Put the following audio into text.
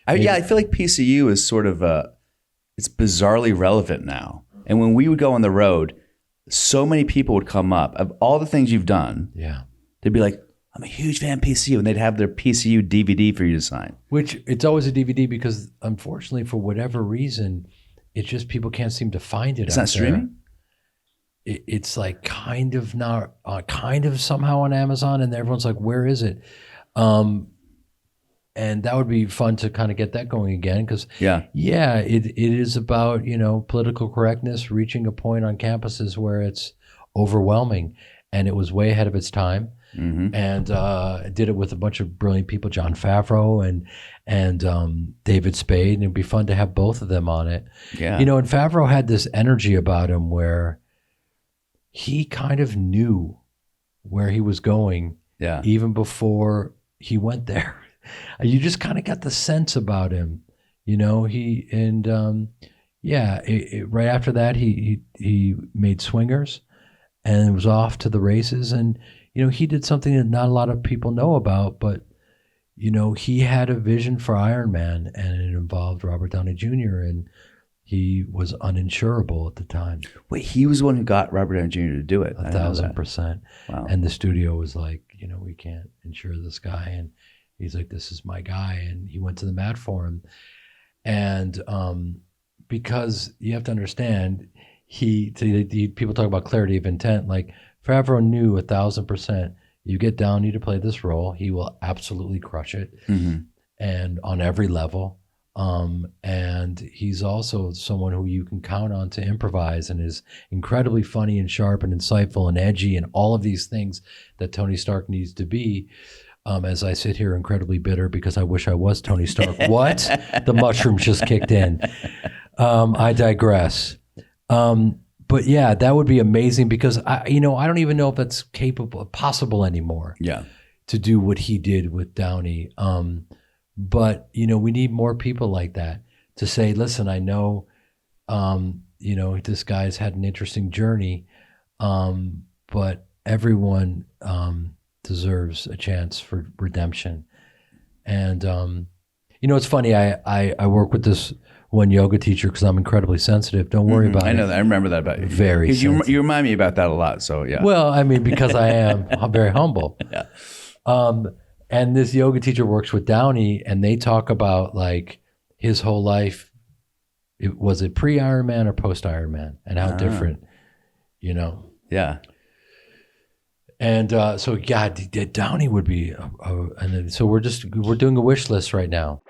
I feel like PCU is sort of it's bizarrely relevant now. And when we would go on the road, so many people would come up of all the things you've done. Yeah. They'd be like, I'm a huge fan of PCU. And they'd have their PCU DVD for you to sign. Which it's always a DVD because unfortunately for whatever reason, it's just people can't seem to find it. It's not streaming? It's like kind of not, kind of somehow on Amazon, and everyone's like, where is it? And that would be fun to kind of get that going again because, it is about, political correctness reaching a point on campuses where it's overwhelming. And it was way ahead of its time. Mm-hmm. And did it with a bunch of brilliant people, John Favreau and David Spade. And it'd be fun to have both of them on it. Yeah. And Favreau had this energy about him where he kind of knew where he was going even before he went there. You just kind of got the sense about him, right after that, he made Swingers and was off to the races. And, he did something that not a lot of people know about, but, he had a vision for Iron Man, and it involved Robert Downey Jr. and he was uninsurable at the time. Wait, he was the one who got Robert Downey Jr. to do it? 1,000%. Wow. And the studio was like, we can't insure this guy. And he's like, this is my guy. And he went to the mat for him. And because you have to understand, people talk about clarity of intent. Like Favreau knew 1,000%, you get Downey to play this role, he will absolutely crush it. Mm-hmm. And on every level. And he's also someone who you can count on to improvise and is incredibly funny and sharp and insightful and edgy and all of these things that Tony Stark needs to be. As I sit here incredibly bitter because I wish I was Tony Stark. What? The mushrooms just kicked in. I digress. But yeah, that would be amazing because I don't even know if that's possible anymore. Yeah. To do what he did with Downey. But, we need more people like that to say, listen, I know, this guy's had an interesting journey, but everyone deserves a chance for redemption. And, it's funny. I work with this one yoga teacher because I'm incredibly sensitive. Don't worry about it. I know that. I remember that about you. Very sensitive. You remind me about that a lot. So, yeah. Well, I mean, because I'm very humble. Yeah. And this yoga teacher works with Downey, and they talk about like his whole life. Was it pre-Ironman or post-Ironman, and how different, Yeah. And so, Downey would be, and so we're doing a wish list right now.